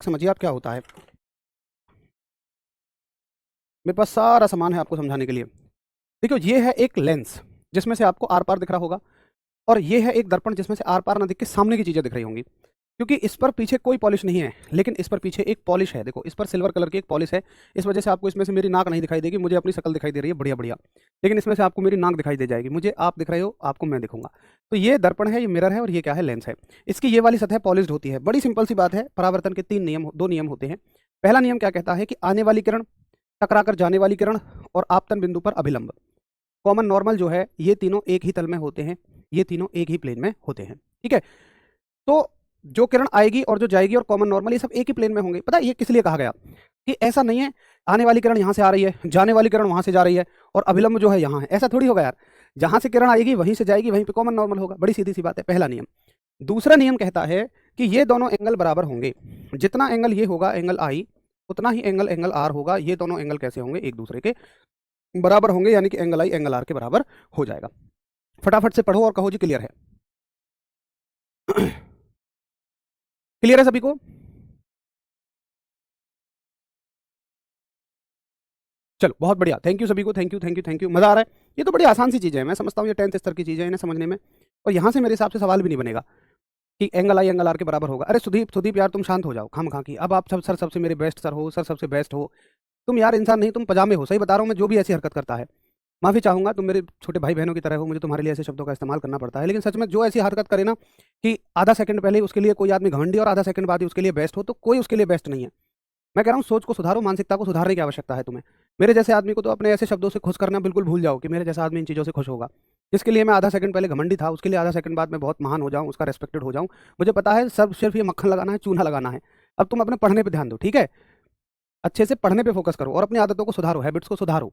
समझिए आप क्या होता है। मेरे पास सारा सामान है आपको समझाने के लिए। देखो ये है एक लेंस जिसमें से आपको आर पार दिख रहा होगा, और ये है एक दर्पण जिसमें से आर पार ना दिख के सामने की चीजें दिख रही होंगी। क्योंकि इस पर पीछे कोई पॉलिश नहीं है, लेकिन इस पर पीछे एक पॉलिश है। देखो इस पर सिल्वर कलर की एक पॉलिश है, इस वजह से आपको इसमें से मेरी नाक नहीं दिखाई देगी, मुझे अपनी शक्ल दिखाई दे रही है बढ़िया बढ़िया, लेकिन इसमें से आपको मेरी नाक दिखाई दे जाएगी। मुझे आप दिख रहे हो, आपको मैं दिखूंगा। तो ये दर्पण है, ये मिरर है, और ये क्या है, लेंस है। इसकी ये वाली सतह पॉलिश्ड होती है। बड़ी सिंपल सी बात है, परावर्तन के दो नियम होते हैं। पहला नियम क्या कहता है कि आने वाली किरण टकराकर जाने वाली किरण और आपतन बिंदु पर अभिलंब, कॉमन नॉर्मल जो है, ये तीनों एक ही तल में होते हैं, ये तीनों एक ही प्लेन में होते हैं। ठीक है, तो जो किरण आएगी और जो जाएगी और कॉमन नॉर्मल, ये सब एक ही प्लेन में होंगे। पता है ये किस लिए कहा गया कि ऐसा नहीं है आने वाली किरण यहाँ से आ रही है, जाने वाली किरण वहां से जा रही है और अभिलंब जो है यहाँ है। ऐसा थोड़ी होगा यार, जहां से किरण आएगी वहीं से जाएगी, वहीं पे कॉमन नॉर्मल होगा। बड़ी सीधी सी बात है, पहला नियम। दूसरा नियम कहता है कि ये दोनों एंगल बराबर होंगे। जितना एंगल ये होगा एंगल आई, उतना ही एंगल एंगल आर होगा। ये दोनों एंगल कैसे होंगे, एक दूसरे के बराबर होंगे, यानी कि एंगल आई एंगल आर के बराबर हो जाएगा। फटाफट से पढ़ो और कहो जी क्लियर है। क्लियर है सभी को? चलो बहुत बढ़िया, थैंक यू सभी को, thank you thank you thank you. मजा आ रहा है? ये तो बड़ी आसान सी चीजें हैं, मैं समझता हूँ ये 10th स्तर की चीजें हैं, इन्हें समझने में। और यहाँ से मेरे हिसाब से सवाल भी नहीं बनेगा कि एंगल आई एंगल आर के बराबर होगा। अरे सुदीप सुदीप यार तुम शांत हो जाओ खाम खा की। अब आप सब सर सबसे मेरे बेस्ट सर हो, सर सबसे बेस्ट हो। तुम यार इंसान नहीं, तुम पजामे हो। सही बता रहा हूँ मैं, जो भी ऐसी हरकत करता है माफी चाहूंगा, तुम मेरे छोटे भाई बहनों की तरह हो, मुझे तुम्हारे लिए ऐसे शब्दों का इस्तेमाल करना पड़ता है। लेकिन सच में जो ऐसी हरकत करे ना कि आधा सेकंड पहले उसके लिए कोई आदमी घमंडी और आधा सेकंड बाद ही उसके लिए बेस्ट हो, तो कोई उसके लिए बेस्ट नहीं है। मैं कह रहा हूँ सोच को सुधारो, मानसिकता को सुधारने की आवश्यकता है तुम्हें। मेरे जैसे आदमी को तो अपने ऐसे शब्दों से खुश करना बिल्कुल भूल जाओ कि मेरे जैसा आदमी इन चीज़ों से खुश होगा। जिसके लिए मैं आधा सेकंड पहले घमंडी था, उसके लिए आधा सेकंड बाद मैं बहुत महान हो जाऊँ, उसका रेस्पेक्टेड हो जाऊँ। मुझे पता है सब सिर्फ ये मक्खन लगाना है, चूना लगाना है। अब तुम अपने पढ़ने पर ध्यान दो, ठीक है? अच्छे से पढ़ने पे फोकस करो और अपनी आदतों को सुधारो, हैबिट्स को सुधारो।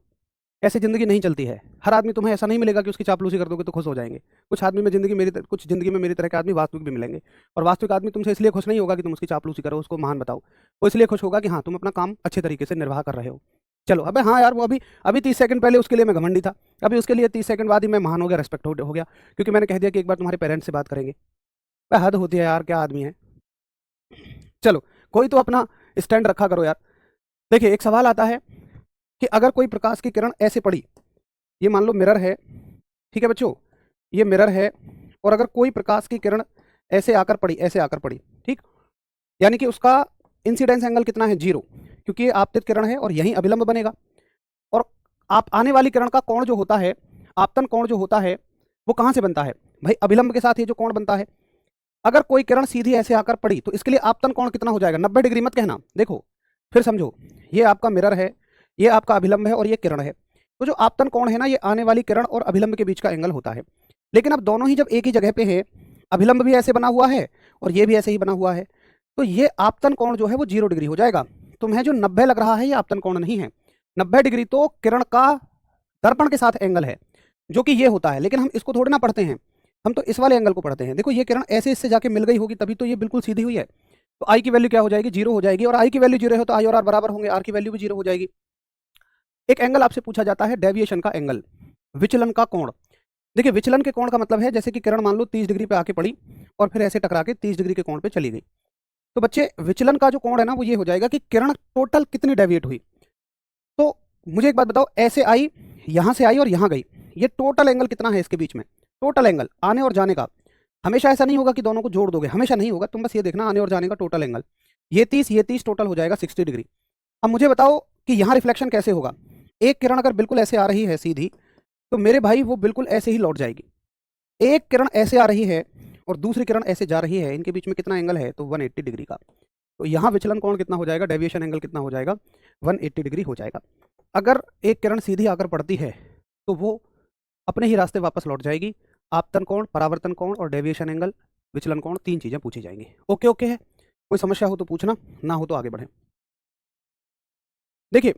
ऐसे जिंदगी नहीं चलती है। हर आदमी तुम्हें ऐसा नहीं मिलेगा कि उसकी चापलूसी कर दोगे तो खुश हो जाएंगे। कुछ जिंदगी में मेरी तरह के आदमी वास्तविक भी मिलेंगे। और वास्तविक आदमी तुमसे इसलिए खुश नहीं होगा कि तुम उसकी चापलूसी करो, उसको महान बताओ। वो इसलिए खुश होगा कि हाँ तुम अपना काम अच्छे तरीके से निर्वाह कर रहे हो। चलो अबे हाँ यार, वो अभी अभी 30 सेकंड पहले उसके लिए मैं घमंडी था, अभी उसके लिए 30 सेकंड बाद ही मैं महान हो गया, रेस्पेक्ट हो गया, क्योंकि मैंने कह दिया कि एक बार तुम्हारे पेरेंट्स से बात करेंगे। हद होती है यार, क्या आदमी है। चलो कोई तो अपना स्टैंड रखा करो यार। देखिए एक सवाल आता है कि अगर कोई प्रकाश की किरण ऐसे पड़ी, ये मान लो मिरर है, ठीक है बच्चों, ये मिरर है, और अगर कोई प्रकाश की किरण ऐसे आकर पड़ी, ऐसे आकर पड़ी, ठीक, यानी कि उसका इंसिडेंस एंगल कितना है, 0, क्योंकि ये आपतित किरण है और यहीं अभिलंब बनेगा। और आप आने वाली किरण का कोण जो होता है, आपतन कोण जो होता है, वो कहां से बनता है भाई, अभिलंब के साथ ये जो कोण बनता है। अगर कोई किरण सीधी ऐसे आकर पड़ी तो इसके लिए आपतन कोण कितना हो जाएगा, 90 डिग्री मत कहना। देखो फिर समझो, ये आपका मिरर है, ये आपका अभिलंब है और ये किरण है। तो जो आपतन कोण है ना, ये आने वाली किरण और अभिलंब के बीच का एंगल होता है। लेकिन अब दोनों ही जब एक ही जगह पे है, अभिलंब भी ऐसे बना हुआ है और ये भी ऐसे ही बना हुआ है, तो ये आपतन कोण जो है वो 0 डिग्री हो जाएगा। तुम्हें जो 90 लग रहा है ये आपतन कोण नहीं है। 90 डिग्री तो किरण का दर्पण के साथ एंगल है, जो कि ये होता है। लेकिन हम इसको थोड़ी ना पढ़ते हैं, हम तो इस वाले एंगल को पढ़ते हैं। देखो ये किरण ऐसे इससे जाके मिल गई होगी, तभी तो ये बिल्कुल सीधी हुई है। तो आई की वैल्यू क्या हो जाएगी, 0 हो जाएगी। और आई की वैल्यू 0 है तो आई और आर बराबर होंगे, आर की वैल्यू भी 0 हो जाएगी। एक एंगल आपसे पूछा जाता है डेविएशन का एंगल, विचलन का कोण। देखिए विचलन के कोण का मतलब है जैसे कि किरण मान लो 30 डिग्री पे आके पड़ी और फिर ऐसे टकरा के 30 डिग्री के कोण पे चली गई। तो बच्चे विचलन का जो कोण है ना, वो ये हो जाएगा कि किरण टोटल कितनी डेविएट हुई। तो मुझे एक बात बताओ, ऐसे आई, यहां से आई और यहां गई, ये टोटल एंगल कितना है इसके बीच में, टोटल एंगल आने और जाने का। हमेशा ऐसा नहीं होगा कि दोनों को जोड़ दोगे, हमेशा नहीं होगा। तुम बस ये देखना आने और जाने का टोटल एंगल, ये 30 टोटल हो जाएगा 60 डिग्री। अब मुझे बताओ कि यहाँ रिफ्लेक्शन कैसे होगा। एक किरण अगर बिल्कुल ऐसे आ रही है सीधी, तो मेरे भाई वो बिल्कुल ऐसे ही लौट जाएगी। एक किरण ऐसे आ रही है और दूसरी किरण ऐसे जा रही है, इनके बीच में कितना एंगल है, तो 180 डिग्री का। तो यहाँ विचलन कोण कितना हो जाएगा, डेविएशन एंगल कितना हो जाएगा, 180 डिग्री हो जाएगा। अगर एक किरण सीधी आकर पड़ती है तो वो अपने ही रास्ते वापस लौट जाएगी। आपतन कोण, परावर्तन कोण और डेविएशन एंगल, विचलन कोण, 3 चीजें पूछी जाएंगी। ओके ओके है? कोई समस्या हो तो पूछना, ना हो तो आगे बढ़े। देखिए